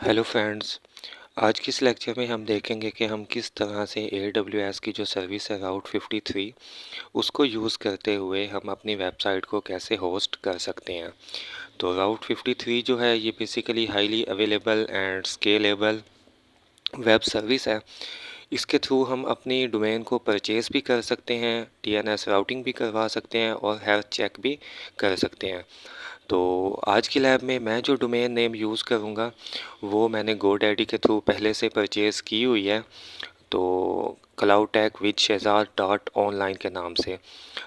Hello friends. आज की इस लेक्चर में हम देखेंगे कि हम किस तरह से AWS की जो सर्विस है राउट 53 उसको यूज़ करते हुए हम अपनी वेबसाइट को कैसे होस्ट कर सकते हैं। तो राउट 53 जो है ये basically highly available and scalable web service है। इसके थ्रू हम अपनी डोमेन को परचेज़ भी कर सकते हैं, DNS राउटिंग भी करवा सकते हैं और हेल्थ चेक भी कर सकते हैं। तो आज की लैब में मैं जो डोमेन नेम यूज़ करूँगा वो मैंने GoDaddy के थ्रू पहले से परचेज़ की हुई है, तो cloudtech.with.shehzad.online के नाम से।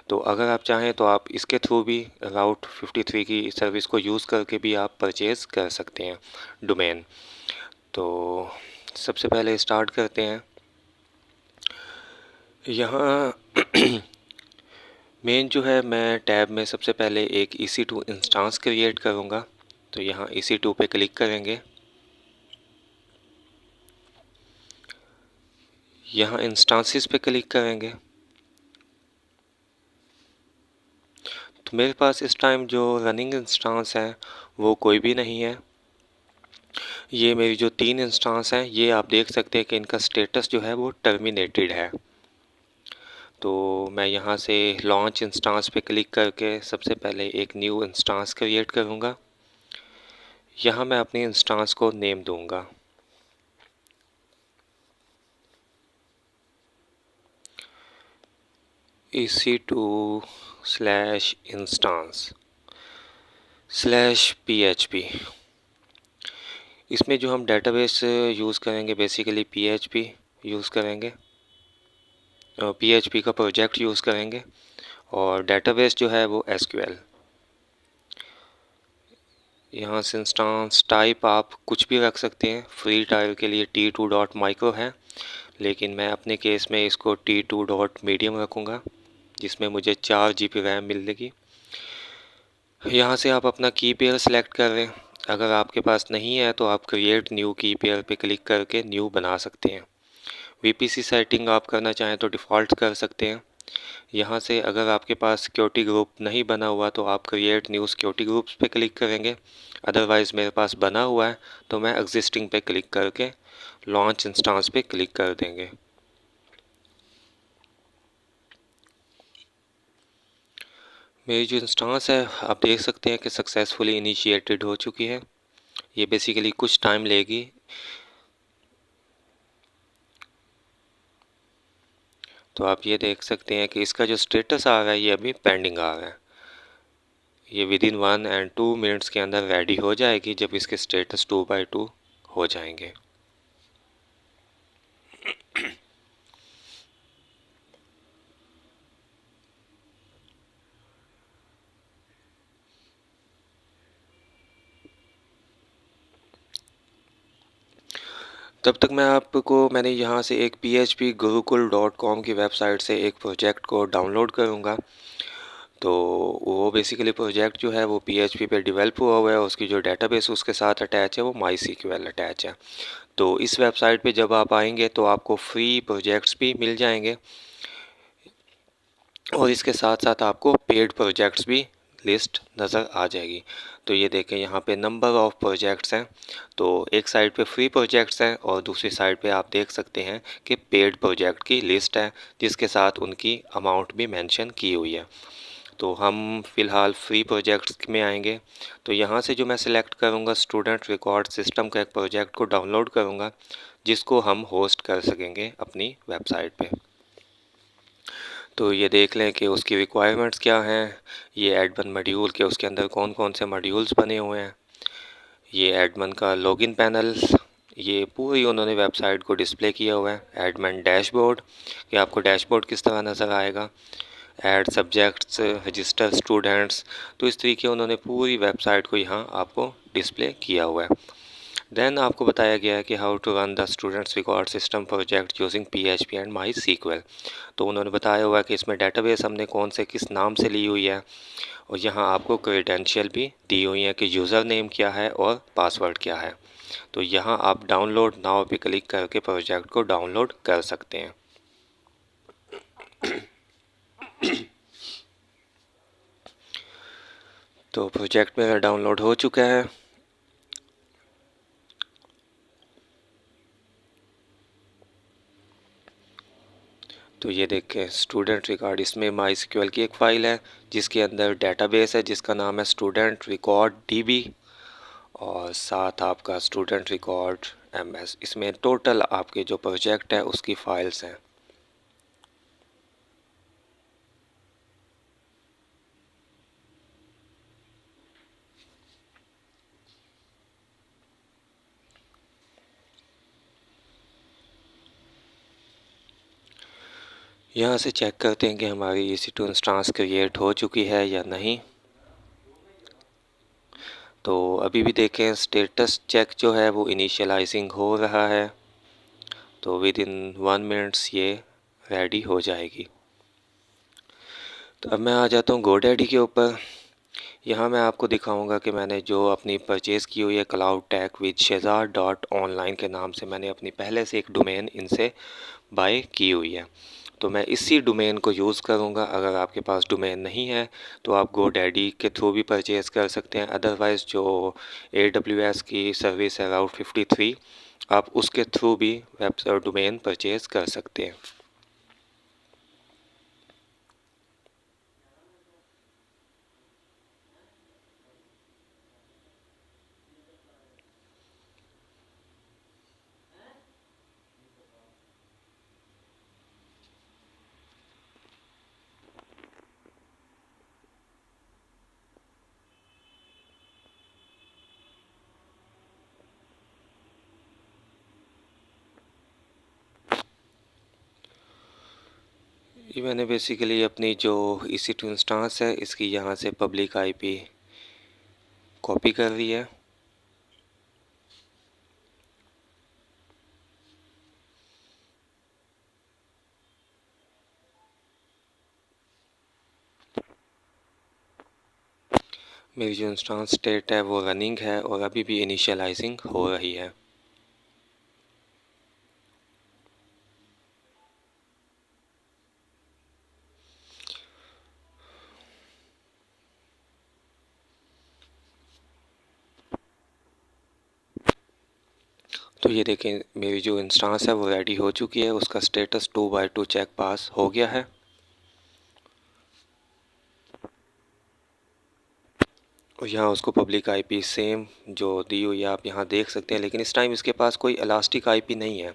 तो अगर आप चाहें तो आप इसके थ्रू भी राउट 53 की सर्विस को यूज़ करके भी आप परचेज़ कर सकते हैं डोमेन। तो सबसे पहले स्टार्ट करते हैं। यहाँ मेन जो है मैं टैब में सबसे पहले एक EC2 इंस्टेंस क्रिएट करूँगा। तो यहाँ EC2 पे क्लिक करेंगे। यहाँ इंस्टांसेस पे क्लिक करेंगे। तो मेरे पास इस टाइम जो रनिंग इंस्टांस है वो कोई भी नहीं है। ये मेरी जो 3 इंस्टांस हैं ये आप देख सकते हैं कि इनका स्टेटस जो है वो टर्मिनेटेड है। तो मैं यहाँ से लॉन्च इंस्टांस पे क्लिक करके सबसे पहले एक न्यू इंस्टांस क्रिएट करूँगा। यहाँ मैं अपनी इंस्टांस को नेम दूँगा। EC2/instance/PHP। इसमें जो हम डेटाबेस यूज़ करेंगे बेसिकली PHP यूज़ करेंगे, PHP का प्रोजेक्ट यूज़ करेंगे और डेटाबेस जो है वो SQL। यहाँ से इंस्टांस टाइप आप कुछ भी रख सकते हैं। फ्री टाइल के लिए T2.micro है, लेकिन मैं अपने केस में इसको T2.medium रखूँगा, जिसमें मुझे 4 GB रैम मिलेगी। यहाँ से आप अपना की पेयर सेलेक्ट कर लें। अगर आपके पास नहीं है तो आप क्रिएट न्यू की पेयर पे क्लिक करके न्यू बना सकते हैं। VPC सेटिंग आप करना चाहें तो डिफ़ॉल्ट कर सकते हैं। यहाँ से अगर आपके पास सिक्योरिटी ग्रुप नहीं बना हुआ तो आप क्रिएट न्यू सिक्योरिटी ग्रुप्स पे क्लिक करेंगे। अदरवाइज़ मेरे पास बना हुआ है तो मैं एग्जिस्टिंग पे क्लिक करके लॉन्च इंस्टांस पे क्लिक कर देंगे। मेरी जो इंस्टांस है आप देख सकते हैं कि सक्सेसफुली इनिशिएटेड हो चुकी है। ये बेसिकली कुछ टाइम लेगी। तो आप ये देख सकते हैं कि इसका जो स्टेटस आ रहा है ये अभी पेंडिंग आ रहा है। ये विदिन 1 एंड 2 मिनट्स के अंदर रेडी हो जाएगी जब इसके स्टेटस 2x2 हो जाएंगे। तब तक मैंने यहाँ से एक phpgurukul.com की वेबसाइट से एक प्रोजेक्ट को डाउनलोड करूँगा। तो वो बेसिकली प्रोजेक्ट जो है वो PHP पे डेवलप हुआ हुआ है। उसकी जो डेटाबेस उसके साथ अटैच है वो MySQL अटैच है। तो इस वेबसाइट पे जब आप आएंगे तो आपको फ्री प्रोजेक्ट्स भी मिल जाएंगे और इसके साथ साथ आपको पेड प्रोजेक्ट्स भी लिस्ट नज़र आ जाएगी। तो ये देखें यहाँ पे नंबर ऑफ़ प्रोजेक्ट्स हैं। तो एक साइड पे फ्री प्रोजेक्ट्स हैं और दूसरी साइड पे आप देख सकते हैं कि पेड प्रोजेक्ट की लिस्ट है, जिसके साथ उनकी अमाउंट भी मेंशन की हुई है। तो हम फ़िलहाल फ्री प्रोजेक्ट्स में आएंगे। तो यहाँ से जो मैं सिलेक्ट करूँगा स्टूडेंट रिकॉर्ड सिस्टम का एक प्रोजेक्ट को डाउनलोड करूँगा, जिसको हम होस्ट कर सकेंगे अपनी वेबसाइट पे। तो ये देख लें कि उसकी रिक्वायरमेंट्स क्या हैं। ये एडमिन मॉड्यूल के उसके अंदर कौन कौन से मॉड्यूल्स बने हुए हैं। ये एडमिन का लॉगिन पैनल, ये पूरी उन्होंने वेबसाइट को डिस्प्ले किया हुआ है। एडमिन डैशबोर्ड, कि आपको डैशबोर्ड किस तरह नज़र आएगा। Add subjects, register students. तो इस तरीके उन्होंने पूरी वेबसाइट को यहाँ आपको डिस्प्ले किया हुआ है। देन आपको बताया गया है कि how to run the students record system project using PHP and MySQL। तो उन्होंने बताया हुआ है कि इसमें डेटाबेस हमने कौन से किस नाम से ली हुई है और यहाँ आपको क्रेडेंशियल भी दी हुई है कि यूज़र नेम क्या है और पासवर्ड क्या है। तो यहाँ आप डाउनलोड नाउ पे क्लिक करके प्रोजेक्ट को डाउनलोड कर सकते हैं। तो प्रोजेक्ट मेरा डाउनलोड हो चुका है। तो ये देखें स्टूडेंट रिकॉर्ड, इसमें MySQL की एक फ़ाइल है जिसके अंदर डेटाबेस है जिसका नाम है स्टूडेंट रिकॉर्ड DB, और साथ आपका स्टूडेंट रिकॉर्ड MS। इसमें टोटल आपके जो प्रोजेक्ट है उसकी फ़ाइल्स हैं। यहाँ से चेक करते हैं कि हमारी EC2 इंस्टेंस क्रिएट हो चुकी है या नहीं। तो अभी भी देखें स्टेटस चेक जो है वो इनिशियलाइजिंग हो रहा है, तो विद इन 1 मिनट्स ये रेडी हो जाएगी। तो अब मैं आ जाता हूँ GoDaddy के ऊपर। यहाँ मैं आपको दिखाऊंगा कि मैंने जो अपनी परचेज़ की हुई है cloud tech with Shezar dot online के नाम से, मैंने अपनी पहले से एक डोमेन इनसे बाय की हुई है। तो मैं इसी डोमेन को यूज़ करूँगा। अगर आपके पास डोमेन नहीं है तो आप GoDaddy के थ्रू भी परचेज़ कर सकते हैं। अदरवाइज़ जो AWS की सर्विस है राउट 53, आप उसके थ्रू भी वेब डोमेन परचेज़ कर सकते हैं। ये मैंने बेसिकली अपनी जो EC2 इंस्टेंस है इसकी यहाँ से पब्लिक IP कॉपी कर ली है। मेरी जो इंस्टेंस स्टेट है वो रनिंग है और अभी भी इनिशियलाइजिंग हो रही है। तो ये देखें मेरी जो इंस्टेंस है वो रेडी हो चुकी है, उसका स्टेटस 2x2 चेक पास हो गया है। और यहाँ उसको पब्लिक IP सेम जो दी हुई है आप यहाँ देख सकते हैं, लेकिन इस टाइम इसके पास कोई इलास्टिक IP नहीं है।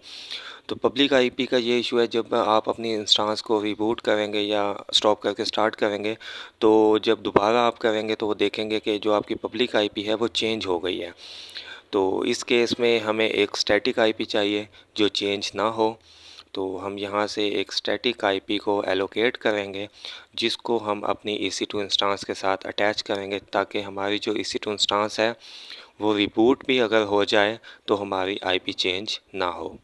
तो पब्लिक IP का ये इशू है, जब आप अपनी इंस्टेंस को रिबूट करेंगे या स्टॉप करके स्टार्ट करेंगे तो जब दोबारा आप करेंगे तो वो देखेंगे कि जो आपकी पब्लिक IP है वो चेंज हो गई है। तो इस केस में हमें एक स्टैटिक IP चाहिए जो चेंज ना हो। तो हम यहाँ से एक स्टैटिक IP को एलोकेट करेंगे जिसको हम अपनी EC2 इंस्टेंस के साथ अटैच करेंगे, ताकि हमारी जो EC2 इंस्टेंस है वो रिबूट भी अगर हो जाए तो हमारी IP चेंज ना हो।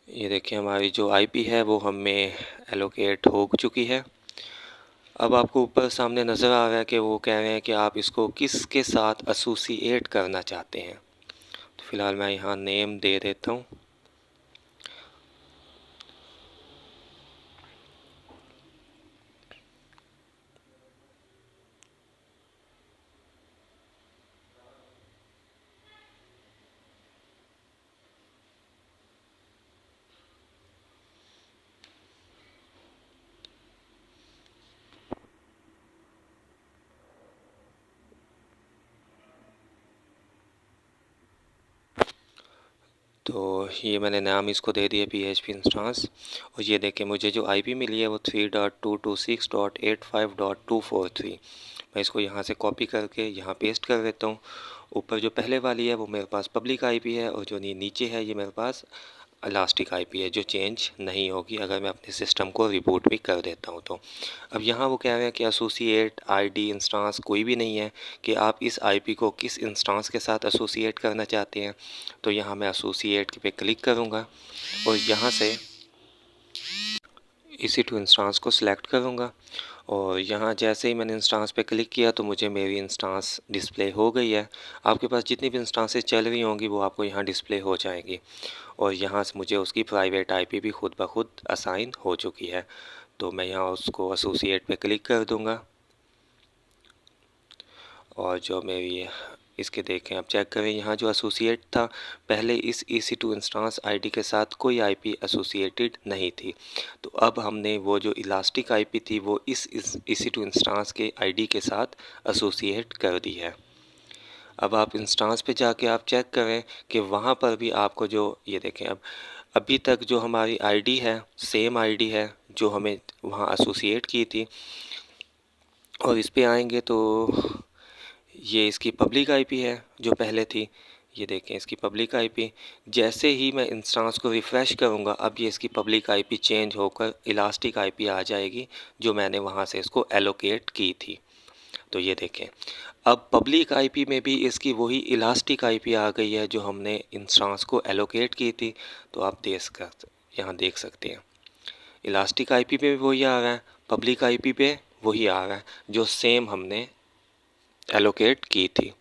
ये देखिए हमारी जो IP है वो हमें एलोकेट हो चुकी है। अब आपको ऊपर सामने नज़र आ रहा है कि वो कह रहे हैं कि आप इसको किसके साथ एसोसिएट करना चाहते हैं। तो फ़िलहाल मैं यहाँ नेम दे देता हूँ। तो ये मैंने नाम इसको दे दिया PHP इंस्टेंस। और ये देखें मुझे जो IP मिली है वो 3.226.85.243। मैं इसको यहाँ से कॉपी करके यहाँ पेस्ट कर देता हूँ। ऊपर जो पहले वाली है वो मेरे पास पब्लिक IP है और जो नीचे है ये मेरे पास इलास्टिक IP है जो चेंज नहीं होगी अगर मैं अपने सिस्टम को रिबूट भी कर देता हूँ तो। अब यहाँ वो कह रहे हैं कि एसोसिएट ID इंस्टेंस कोई भी नहीं है कि आप इस IP को किस इंस्टेंस के साथ एसोसिएट करना चाहते हैं। तो यहाँ मैं एसोसिएट पे क्लिक करूँगा और यहाँ से EC2 इंस्टेंस को सिलेक्ट करूँगा। और यहाँ जैसे ही मैंने इंस्टेंस पे क्लिक किया तो मुझे मेरी इंस्टेंस डिस्प्ले हो गई है। आपके पास जितनी भी इंस्टेंसेस चल रही होंगी वो आपको यहाँ डिस्प्ले हो जाएंगी। और यहाँ से मुझे उसकी प्राइवेट IP भी खुद ब खुद असाइन हो चुकी है। तो मैं यहाँ उसको एसोसिएट पे क्लिक कर दूँगा और जो मेरी इसके देखें, आप चेक करें यहाँ जो एसोसिएट था, पहले इस EC2 इंस्टेंस आईडी के साथ कोई आईपी एसोसिएटेड नहीं थी। तो अब हमने वो जो इलास्टिक आईपी थी वो इस EC2 इंस्टेंस के आईडी के साथ एसोसिएट कर दी है। अब आप इंस्टेंस पे जाके आप चेक करें कि वहाँ पर भी आपको जो ये देखें, अब अभी तक जो हमारी आईडी है सेम आईडी है जो हमें वहाँ एसोसिएट की थी। और इस पे आएंगे तो ये इसकी पब्लिक आईपी है जो पहले थी। ये देखें इसकी पब्लिक आईपी, जैसे ही मैं इंस्टेंस को रिफ़्रेश करूँगा अब ये इसकी पब्लिक आईपी चेंज होकर इलास्टिक आईपी आ जाएगी जो मैंने वहाँ से इसको एलोकेट की थी। तो ये देखें, अब पब्लिक आईपी में भी इसकी वही इलास्टिक आईपी आ गई है जो हमने इंस्टेंस को एलोकेट की थी। तो आप यहाँ देख सकते हैं इलास्टिक आईपी पे भी वही आ रहा है, पब्लिक आईपी पे वही आ रहा है जो सेम हमने एलोकेट की थी।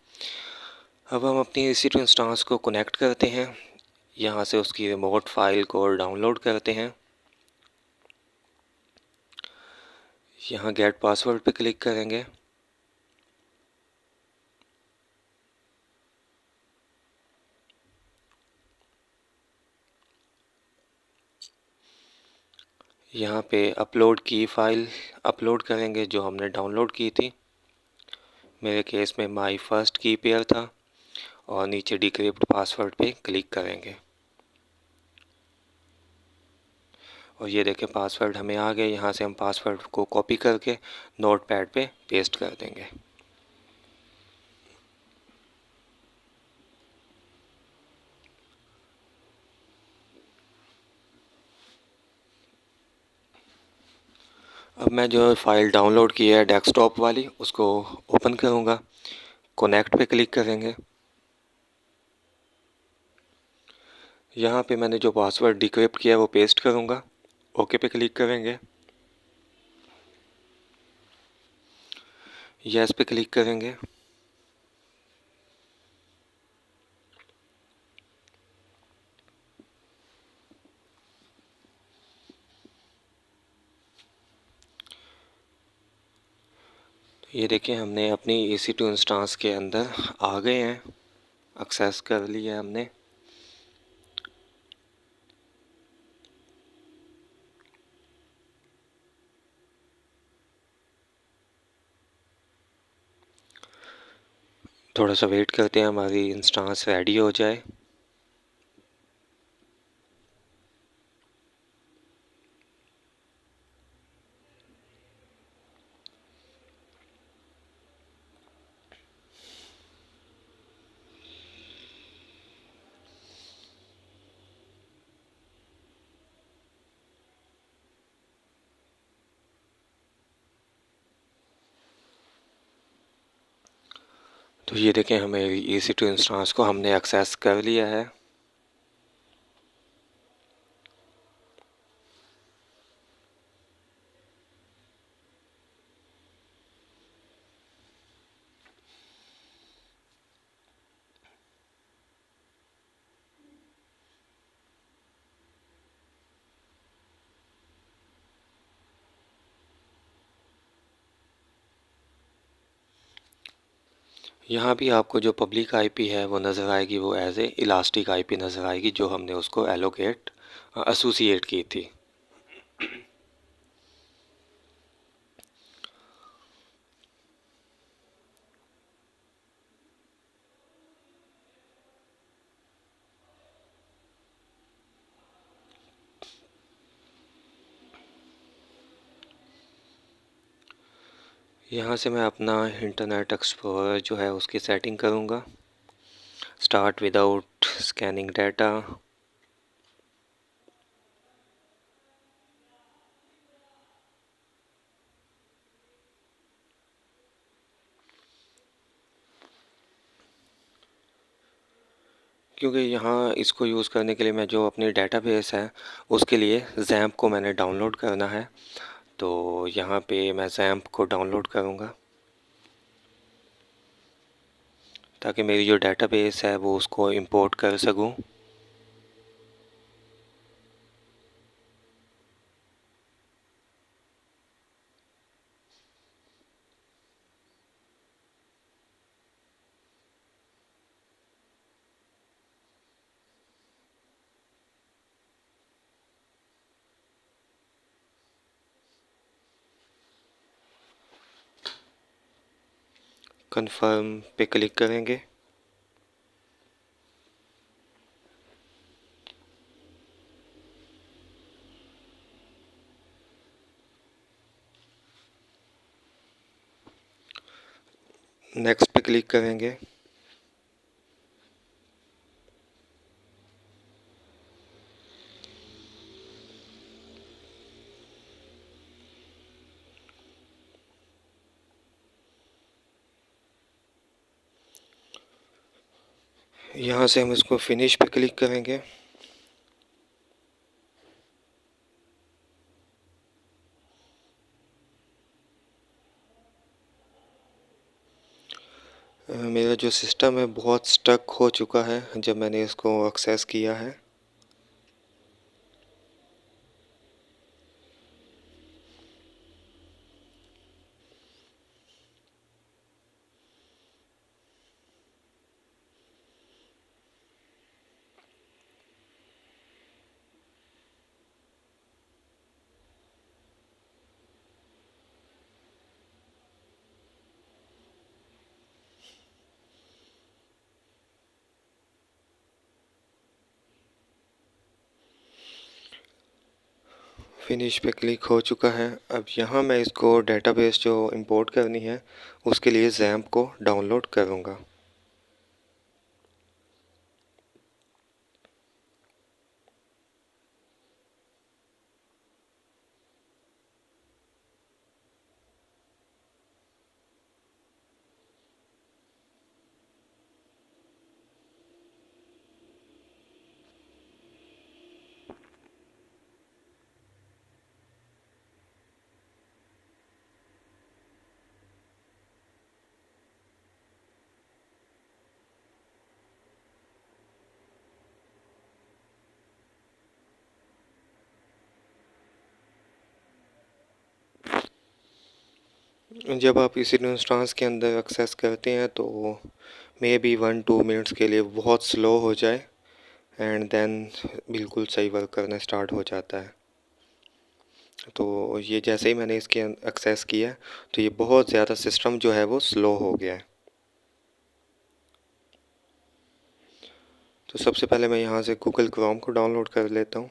अब हम अपनी EC2 इंस्टेंस को कनेक्ट करते हैं, यहाँ से उसकी रिमोट फाइल को डाउनलोड करते हैं। यहाँ गेट पासवर्ड पे क्लिक करेंगे। यहाँ पे अपलोड की फ़ाइल अपलोड करेंगे जो हमने डाउनलोड की थी। मेरे केस में माई फर्स्ट की पेयर था और नीचे डिक्रिप्ट पासवर्ड पे क्लिक करेंगे और ये देखें पासवर्ड हमें आ गए। यहाँ से हम पासवर्ड को कॉपी करके नोटपैड पे पेस्ट कर देंगे। अब मैं जो फ़ाइल डाउनलोड की है डेस्कटॉप वाली उसको ओपन करूँगा, कनेक्ट पे क्लिक करेंगे। यहाँ पे मैंने जो पासवर्ड डिक्रिप्ट किया है वो पेस्ट करूँगा, ओके पे क्लिक करेंगे, यस पे क्लिक करेंगे। ये देखिए हमने अपनी EC2 इंस्टेंस के अंदर आ गए हैं, एक्सेस कर लिया हमने। थोड़ा सा वेट करते हैं हमारी इंस्टेंस रेडी हो जाए। तो ये देखें हमें EC2 इंस्टेंस को हमने एक्सेस कर लिया है। यहाँ भी आपको जो पब्लिक आईपी है वो नज़र आएगी, वो एज ए इलास्टिक आईपी नज़र आएगी जो हमने उसको एलोकेट एसोसिएट की थी। यहाँ से मैं अपना इंटरनेट एक्सप्लोरर जो है उसकी सेटिंग करूँगा। Start without scanning data. क्योंकि यहाँ इसको यूज़ करने के लिए मैं जो अपनी डेटाबेस है उसके लिए जैम्प को मैंने डाउनलोड करना है। तो यहाँ पे मैं जैम्प को डाउनलोड करूँगा ताकि मेरी जो डेटाबेस है वो उसको इंपोर्ट कर सकूँ। कन्फर्म पे क्लिक करेंगे। नेक्स्ट पे क्लिक करेंगे। यहाँ से हम इसको फिनिश पे क्लिक करेंगे। मेरा जो सिस्टम है बहुत स्टक हो चुका है जब मैंने इसको एक्सेस किया है। फिनिश पे क्लिक हो चुका है। अब यहाँ मैं इसको डेटाबेस जो इंपोर्ट करनी है उसके लिए ज़ैम्प को डाउनलोड करूँगा। जब आप इस इंस्टेंस के अंदर एक्सेस करते हैं तो मे बी 1-2 मिनट्स के लिए बहुत स्लो हो जाए एंड देन बिल्कुल सही वर्क करना स्टार्ट हो जाता है। तो ये जैसे ही मैंने इसके एक्सेस किया तो ये बहुत ज़्यादा सिस्टम जो है वो स्लो हो गया है। तो सबसे पहले मैं यहाँ से गूगल क्रोम को डाउनलोड कर लेता हूँ।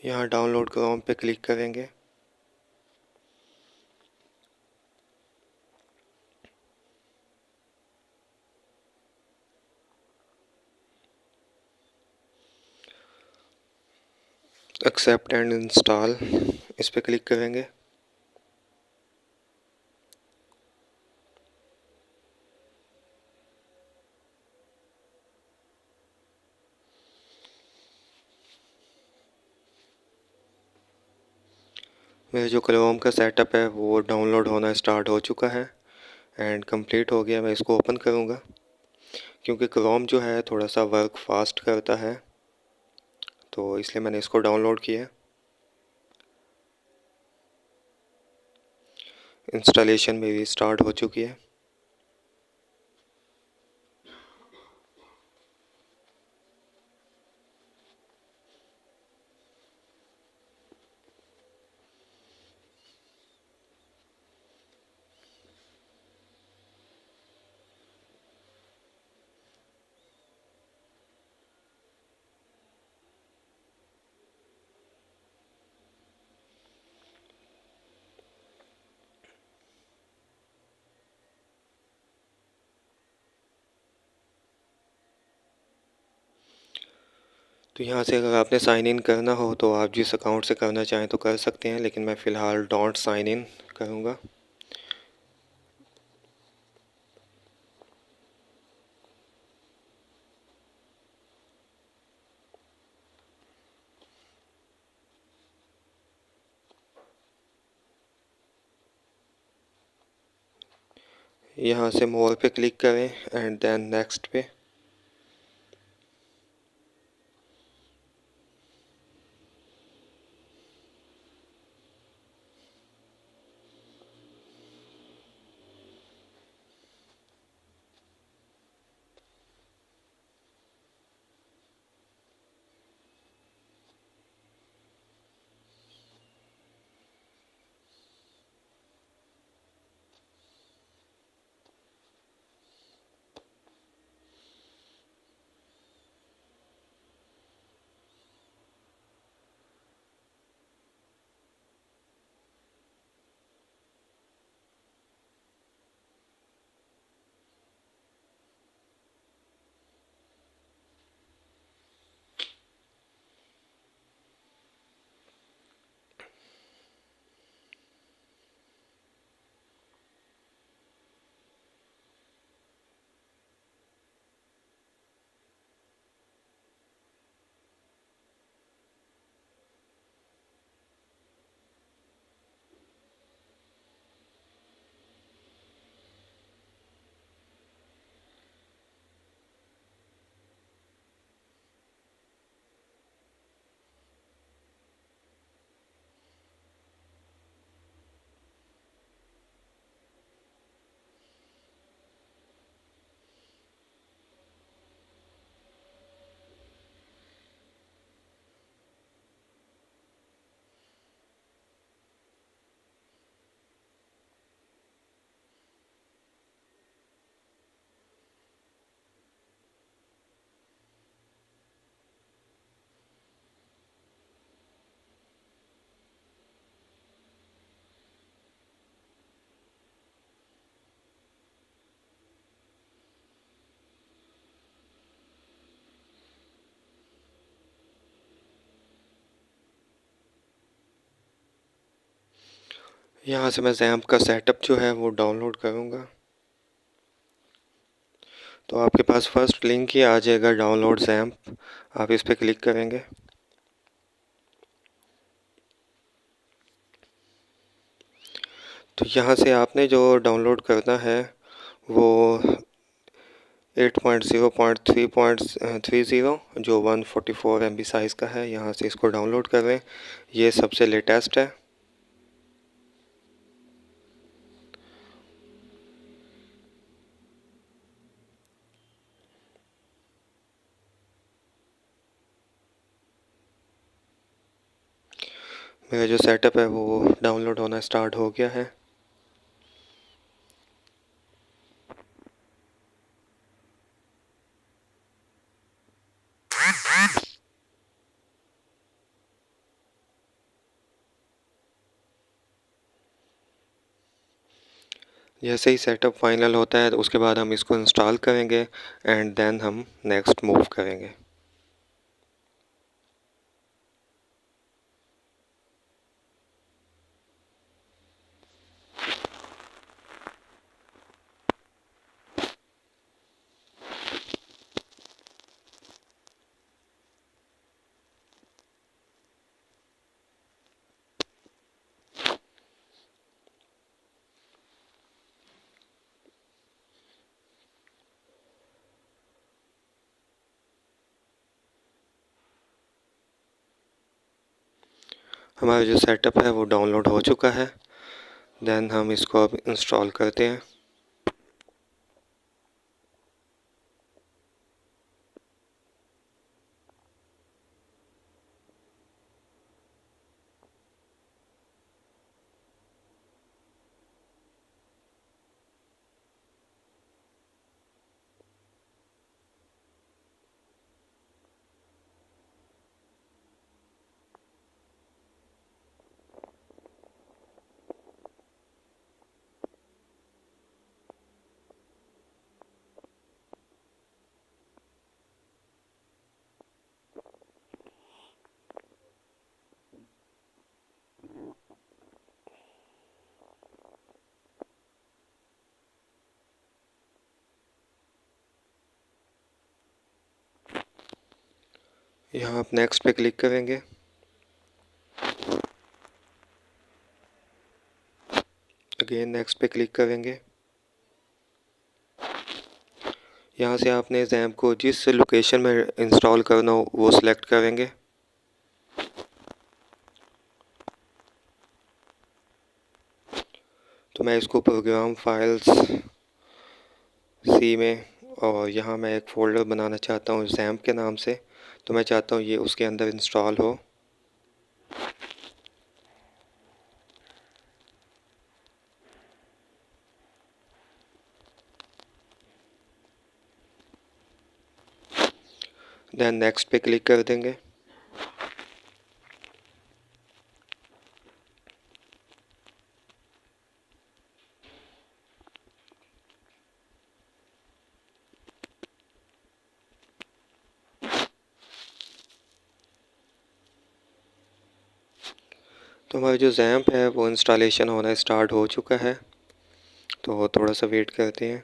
यहाँ डाउनलोड क्रोम पे क्लिक करेंगे। एक्सेप्ट एंड इंस्टॉल इस पे क्लिक करेंगे। मेरा जो क्रोम का सेटअप है वो डाउनलोड होना स्टार्ट हो चुका है एंड कंप्लीट हो गया। मैं इसको ओपन करूँगा क्योंकि क्रोम जो है थोड़ा सा वर्क फास्ट करता है तो इसलिए मैंने इसको डाउनलोड किया। इंस्टॉलेशन मेरी स्टार्ट हो चुकी है। तो यहाँ से अगर आपने साइन इन करना हो तो आप जिस अकाउंट से करना चाहें तो कर सकते हैं, लेकिन मैं फ़िलहाल डोंट साइन इन करूँगा। यहाँ से मोर पे क्लिक करें एंड देन नेक्स्ट पे। यहाँ से मैं ज़ैम्प का सेटअप जो है वो डाउनलोड करूँगा। तो आपके पास फर्स्ट लिंक ही आ जाएगा डाउनलोड ज़ैम्प, आप इस पर क्लिक करेंगे। तो यहाँ से आपने जो डाउनलोड करना है वो 8.0.3.30 जो 144 MB साइज़ का है, यहाँ से इसको डाउनलोड कर लें। ये सबसे लेटेस्ट है। मेरा जो सेटअप है वो डाउनलोड होना स्टार्ट हो गया है। जैसे ही सेटअप फाइनल होता है तो उसके बाद हम इसको इंस्टॉल करेंगे एंड देन हम नेक्स्ट मूव करेंगे। हमारा जो सेटअप है वो डाउनलोड हो चुका है। देन हम इसको अब इंस्टॉल करते हैं। यहाँ आप नेक्स्ट पे क्लिक करेंगे। अगेन नेक्स्ट पे क्लिक करेंगे। यहाँ से आपने XAMPP को जिस लोकेशन में इंस्टॉल करना हो वो सिलेक्ट करेंगे। तो मैं इसको प्रोग्राम फाइल्स सी में, और यहाँ मैं एक फ़ोल्डर बनाना चाहता हूँ XAMPP के नाम से, तो मैं चाहता हूँ ये उसके अंदर इंस्टॉल हो। देन नेक्स्ट पे क्लिक कर देंगे। तो हमारा जो XAMPP है वो इंस्टॉलेशन होना स्टार्ट हो चुका है, तो थोड़ा सा वेट करते हैं।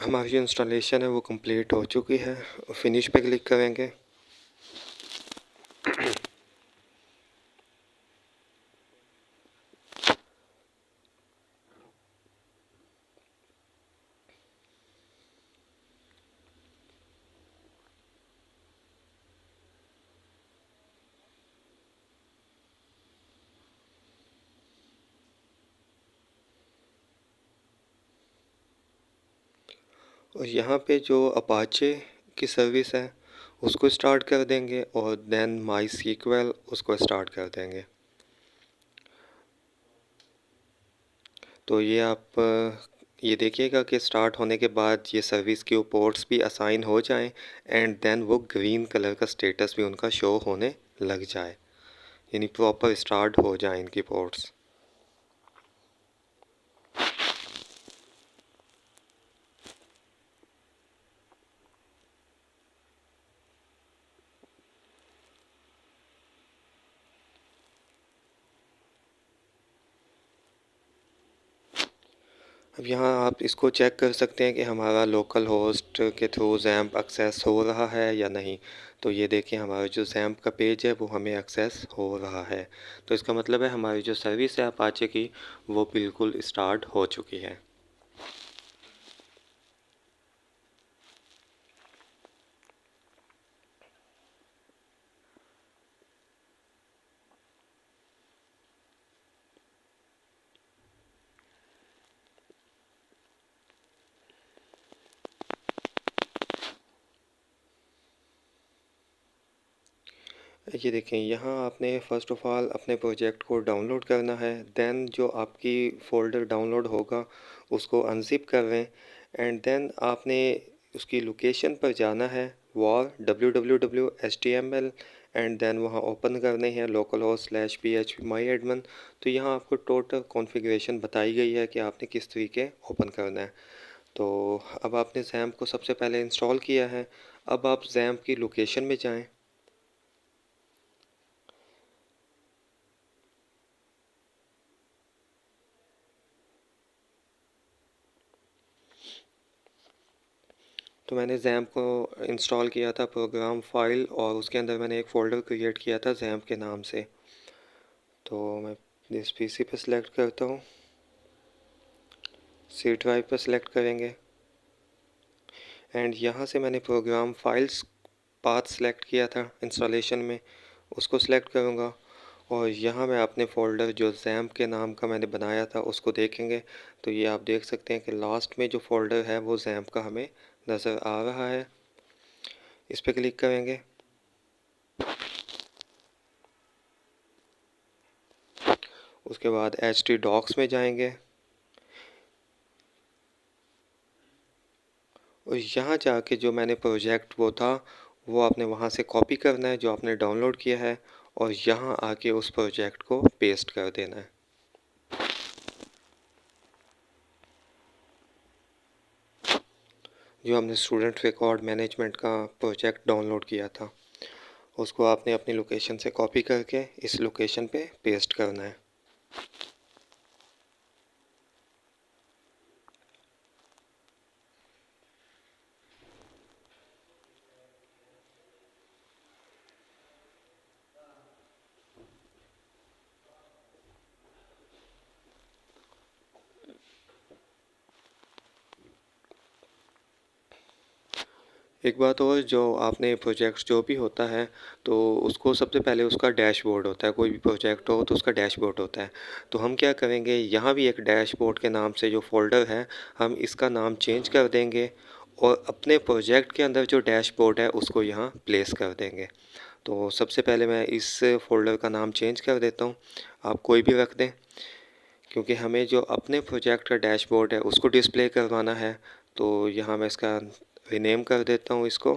हमारी जो इंस्टॉलेशन है वो कंप्लीट हो चुकी है। फिनिश पे क्लिक करेंगे। और यहाँ पे जो अपाचे की सर्विस है उसको स्टार्ट कर देंगे और देन माई सीक्वल उसको स्टार्ट कर देंगे। तो ये आप ये देखिएगा कि स्टार्ट होने के बाद ये सर्विस क्यू पोर्ट्स भी असाइन हो जाएं एंड देन वो ग्रीन कलर का स्टेटस भी उनका शो होने लग जाए, यानी प्रॉपर स्टार्ट हो जाए इनकी पोर्ट्स। अब यहाँ आप इसको चेक कर सकते हैं कि हमारा लोकल होस्ट के थ्रू जैम्प एक्सेस हो रहा है या नहीं। तो ये देखिए हमारा जो जैम्प का पेज है वो हमें एक्सेस हो रहा है। तो इसका मतलब है हमारी जो सर्विस है अपाचे की वो बिल्कुल स्टार्ट हो चुकी है। ये देखें यहाँ आपने फ़र्स्ट ऑफ़ ऑल अपने प्रोजेक्ट को डाउनलोड करना है। देन जो आपकी फ़ोल्डर डाउनलोड होगा उसको अनज़िप कर लें एंड देन आपने उसकी लोकेशन पर जाना है वॉर www.html एंड देन वहाँ ओपन करने हैं लोकल होस्ट स्लैश php माई एडमिन। तो यहाँ आपको टोटल कॉन्फ़िगरेशन बताई गई है कि आपने किस तरीके ओपन करना है। तो अब आपने जैम्प को सबसे पहले इंस्टॉल किया है। अब आप जैम्प की लोकेशन में जाएँ। तो मैंने जैम्प को इंस्टॉल किया था प्रोग्राम फाइल और उसके अंदर मैंने एक फ़ोल्डर क्रिएट किया था जैम्प के नाम से। तो मैं इस पीसी पे सिलेक्ट करता हूँ, सी ड्राइव पर सिलेक्ट करेंगे एंड यहाँ से मैंने प्रोग्राम फाइल्स पाथ सिलेक्ट किया था इंस्टॉलेशन में, उसको सिलेक्ट करूँगा और यहाँ मैं अपने फ़ोल्डर जो जैम्प के नाम का मैंने बनाया था उसको देखेंगे। तो ये आप देख सकते हैं कि लास्ट में जो फ़ोल्डर है वो जैम्प का हमें नज़र आ रहा है। इस पर क्लिक करेंगे। उसके बाद htdocs में जाएंगे और यहाँ जाके जो मैंने प्रोजेक्ट वो था वो आपने वहाँ से कॉपी करना है जो आपने डाउनलोड किया है और यहाँ आके उस प्रोजेक्ट को पेस्ट कर देना है। जो हमने स्टूडेंट रिकॉर्ड मैनेजमेंट का प्रोजेक्ट डाउनलोड किया था उसको आपने अपनी लोकेशन से कॉपी करके इस लोकेशन पे पेस्ट करना है। एक बात और, जो आपने प्रोजेक्ट जो भी होता है तो उसको सबसे पहले उसका डैशबोर्ड होता है। कोई भी प्रोजेक्ट हो तो उसका डैशबोर्ड होता है। तो हम क्या करेंगे, यहाँ भी एक डैशबोर्ड के नाम से जो फोल्डर है हम इसका नाम चेंज कर देंगे और अपने प्रोजेक्ट के अंदर जो डैशबोर्ड है उसको यहाँ प्लेस कर देंगे। तो सबसे पहले मैं इस फोल्डर का नाम चेंज कर देता हूँ, आप कोई भी रख दें क्योंकि हमें जो अपने प्रोजेक्ट का डैशबोर्ड है उसको डिस्प्ले करवाना है। तो यहाँ मैं इसका रीनेम कर देता हूँ इसको।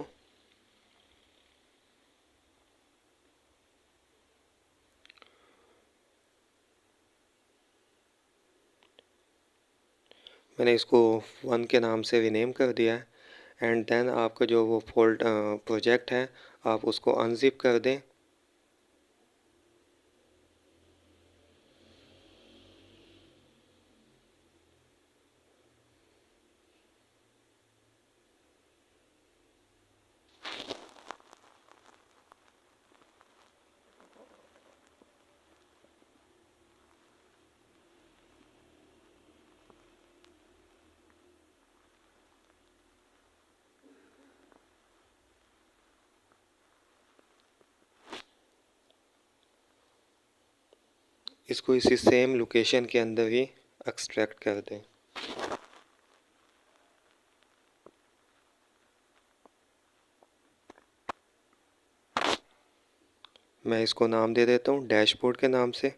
मैंने इसको 1 के नाम से रीनेम कर दिया है एंड देन आपका जो वो प्रोजेक्ट है आप उसको अनजिप कर दें। इसको इसी सेम लोकेशन के अंदर ही एक्सट्रैक्ट कर दें। मैं इसको नाम दे देता हूँ डैशबोर्ड के नाम से।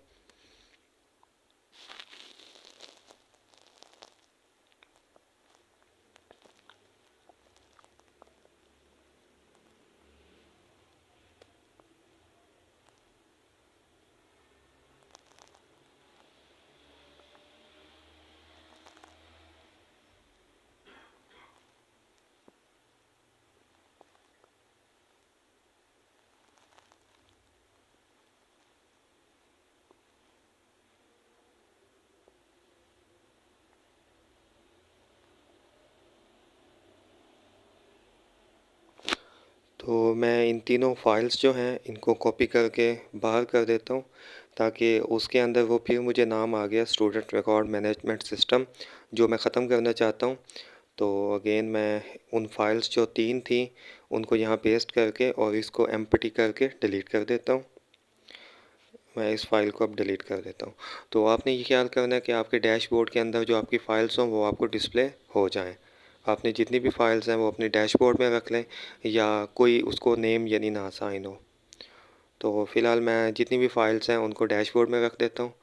तो मैं इन तीनों फाइल्स जो हैं इनको कॉपी करके बाहर कर देता हूँ, ताकि उसके अंदर वो फिर मुझे नाम आ गया स्टूडेंट रिकॉर्ड मैनेजमेंट सिस्टम, जो मैं ख़त्म करना चाहता हूँ। तो अगेन मैं उन फाइल्स जो 3 थी उनको यहाँ पेस्ट करके और इसको एम्प्टी करके डिलीट कर देता हूँ। मैं इस फ़ाइल को अब डिलीट कर देता हूँ। तो आपने ये ख्याल करना है कि आपके डैशबोर्ड के अंदर जो आपकी फ़ाइल्स हों वो आपको डिस्प्ले हो जाएं। आपने जितनी भी फ़ाइल्स हैं वो अपने डैशबोर्ड में रख लें, या कोई उसको नेम यानी ना असाइन हो। तो फ़िलहाल मैं जितनी भी फ़ाइल्स हैं उनको डैशबोर्ड में रख देता हूँ।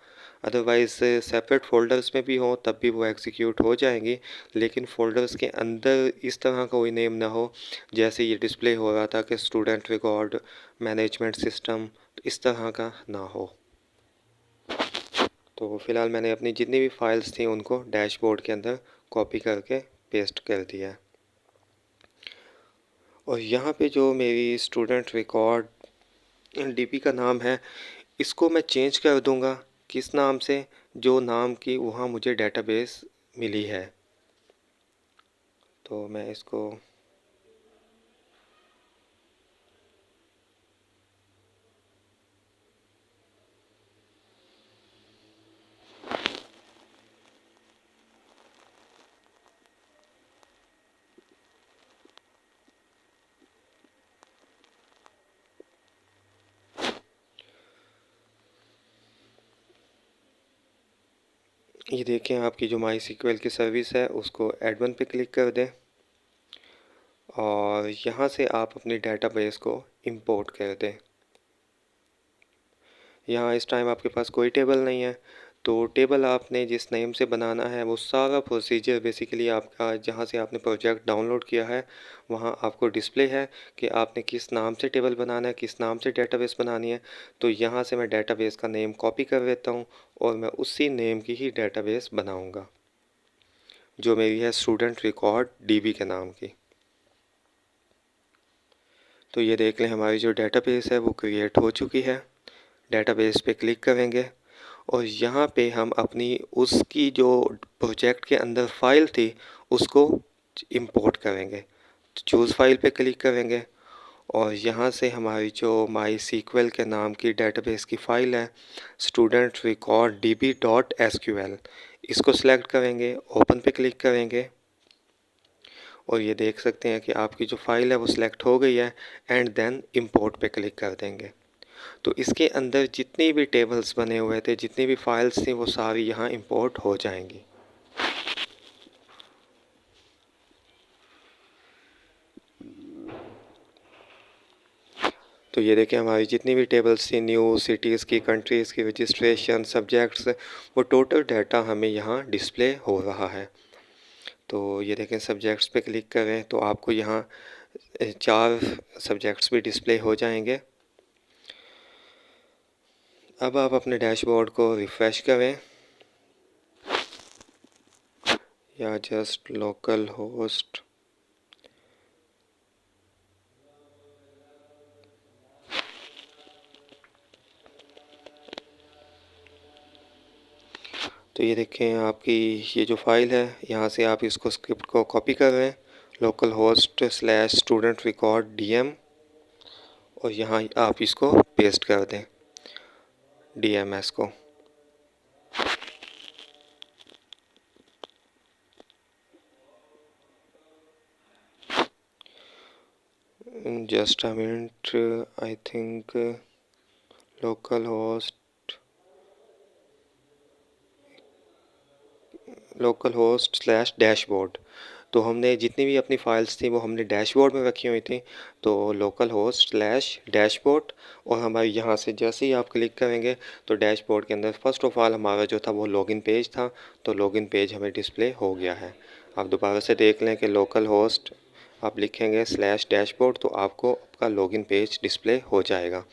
अदरवाइज़ सेपरेट फ़ोल्डर्स में भी हों तब भी वो एग्जीक्यूट हो जाएंगी, लेकिन फ़ोल्डर्स के अंदर इस तरह का कोई नेम ना हो जैसे ये डिस्प्ले हो रहा था कि स्टूडेंट रिकॉर्ड मैनेजमेंट सिस्टम, इस तरह का ना हो। तो फ़िलहाल मैंने अपनी जितनी भी फाइल्स थी उनको डैशबोर्ड के अंदर कॉपी करके पेस्ट कर दिया है। और यहाँ पे जो मेरी स्टूडेंट रिकॉर्ड डीबी का नाम है, इसको मैं चेंज कर दूँगा किस नाम से, जो नाम की वहाँ मुझे डेटाबेस मिली है। तो मैं इसको ये देखें, आपकी जो माई सीक्वल की सर्विस है उसको ऐड वन पे क्लिक कर दें और यहाँ से आप अपनी डेटाबेस को इंपोर्ट कर दें। यहाँ इस टाइम आपके पास कोई टेबल नहीं है, तो टेबल आपने जिस नेम से बनाना है वो सारा प्रोसीजर बेसिकली आपका जहाँ से आपने प्रोजेक्ट डाउनलोड किया है वहाँ आपको डिस्प्ले है कि आपने किस नाम से टेबल बनाना है, किस नाम से डेटाबेस बनानी है। तो यहाँ से मैं डेटाबेस का नेम कॉपी कर लेता हूँ और मैं उसी नेम की ही डेटाबेस बनाऊँगा, जो मेरी है स्टूडेंट रिकॉर्ड डीबी के नाम की। तो ये देख लें, हमारी जो डेटाबेस है वो क्रिएट हो चुकी है। डेटाबेस पे क्लिक करेंगे और यहाँ पे हम अपनी उसकी जो प्रोजेक्ट के अंदर फ़ाइल थी उसको इंपोर्ट करेंगे। चूज़ फाइल पे क्लिक करेंगे और यहाँ से हमारी जो माई सीक्वल के नाम की डेटाबेस की फ़ाइल है student record dB dot SQL, इसको सिलेक्ट करेंगे, ओपन पे क्लिक करेंगे और ये देख सकते हैं कि आपकी जो फ़ाइल है वो सिलेक्ट हो गई है। एंड देन इंपोर्ट पे क्लिक कर देंगे। तो इसके अंदर जितनी भी टेबल्स बने हुए थे, जितनी भी फाइल्स थी, वो सारी यहाँ इंपोर्ट हो जाएंगी। तो ये देखें, हमारी जितनी भी टेबल्स थी, न्यू सिटीज़ की, कंट्रीज़ की, रजिस्ट्रेशन, सब्जेक्ट्स, वो टोटल डाटा हमें यहाँ डिस्प्ले हो रहा है। तो ये देखें, सब्जेक्ट्स पे क्लिक करें तो आपको यहाँ 4 सब्जेक्ट्स भी डिस्प्ले हो जाएंगे। अब आप अपने डैशबोर्ड को रिफ़्रेश करें या जस्ट लोकल होस्ट तो ये देखें, आपकी ये जो फ़ाइल है यहाँ से आप इसको स्क्रिप्ट को कॉपी कर रहे हैं, local host slash student record DM, और यहाँ आप इसको पेस्ट कर दें डीएमएस को। Just a minute, I think local host local host slash dashboard. तो हमने जितनी भी अपनी फाइल्स थी वो हमने डैशबोर्ड में रखी हुई थी। तो लोकल होस्ट स्लैश डैशबोर्ड, और हमारे यहाँ से जैसे ही आप क्लिक करेंगे तो डैशबोर्ड के अंदर फ़र्स्ट ऑफ ऑल हमारा जो था वो लॉगिन पेज था। तो लॉगिन पेज हमें डिस्प्ले हो गया है। आप दोबारा से देख लें कि लोकल होस्ट आप लिखेंगे स्लैश डैशबोर्ड तो आपको आपका लॉगिन पेज डिस्प्ले हो जाएगा।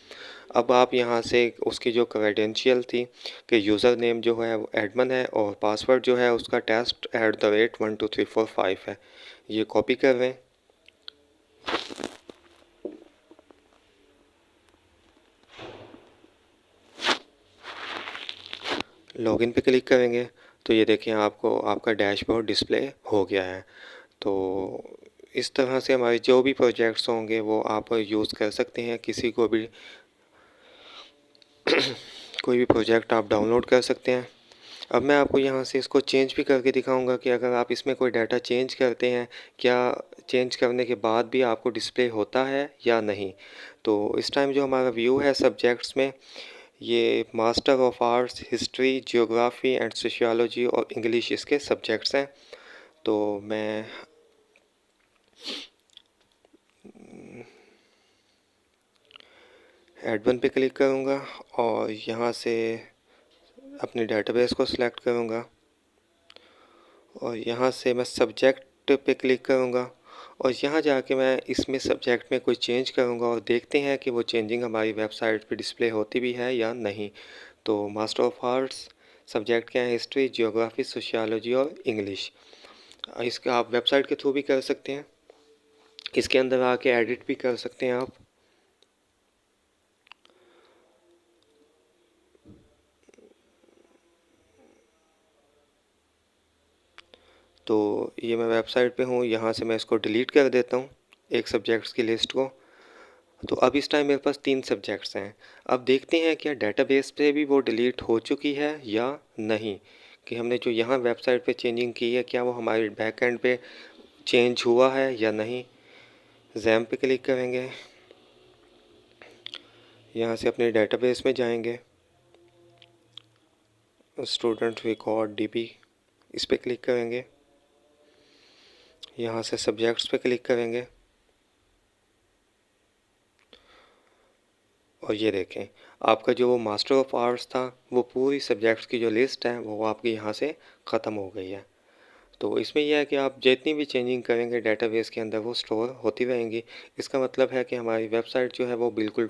अब आप यहाँ से उसकी जो क्रेडेंशियल थी कि यूज़र नेम जो है वो एडमन है और पासवर्ड जो है उसका test@12345 है, ये कॉपी कर लें। लॉगिन पे क्लिक करेंगे तो ये देखिए आपको आपका डैशबोर्ड डिस्प्ले हो गया है। तो इस तरह से हमारे जो भी प्रोजेक्ट्स होंगे वो आप यूज़ कर सकते हैं। किसी को भी कोई भी प्रोजेक्ट आप डाउनलोड कर सकते हैं। अब मैं आपको यहाँ से इसको चेंज भी करके दिखाऊंगा कि अगर आप इसमें कोई डाटा चेंज करते हैं, क्या चेंज करने के बाद भी आपको डिस्प्ले होता है या नहीं। तो इस टाइम जो हमारा व्यू है सब्जेक्ट्स में, ये master of arts, history, geography and sociology और इंग्लिश इसके सब्जेक्ट्स हैं। तो मैं ऐड वन पे क्लिक करूँगा और यहाँ से अपने डेटाबेस को सिलेक्ट करूँगा और यहाँ से मैं सब्जेक्ट पे क्लिक करूँगा और यहाँ जाके मैं इसमें सब्जेक्ट में कोई चेंज करूँगा और देखते हैं कि वो चेंजिंग हमारी वेबसाइट पे डिस्प्ले होती भी है या नहीं। तो मास्टर ऑफ आर्ट्स सब्जेक्ट क्या है, हिस्ट्री, जियोग्राफी, सोशियोलॉजी और इंग्लिश। इसका आप वेबसाइट के थ्रू भी कर सकते हैं, इसके अंदर आके एडिट भी कर सकते हैं आप। तो ये मैं वेबसाइट पे हूँ, यहाँ से मैं इसको डिलीट कर देता हूँ एक सब्जेक्ट्स की लिस्ट को। तो अब इस टाइम मेरे पास 3 सब्जेक्ट्स हैं। अब देखते हैं क्या डेटाबेस पे भी वो डिलीट हो चुकी है या नहीं, कि हमने जो यहाँ वेबसाइट पे चेंजिंग की है क्या वो हमारे बैक एंड पे चेंज हुआ है या नहीं। जैम पे क्लिक करेंगे, यहाँ से अपने डेटाबेस में जाएंगे, स्टूडेंट रिकॉर्ड डीबी इस पे क्लिक करेंगे, यहाँ से सब्जेक्ट्स पे क्लिक करेंगे और ये देखें आपका जो वो मास्टर ऑफ आर्ट्स था वो पूरी सब्जेक्ट्स की जो लिस्ट है वो आपकी यहाँ से ख़त्म हो गई है। तो इसमें यह है कि आप जितनी भी चेंजिंग करेंगे डेटाबेस के अंदर वो स्टोर होती रहेंगी। इसका मतलब है कि हमारी वेबसाइट जो है वो बिल्कुल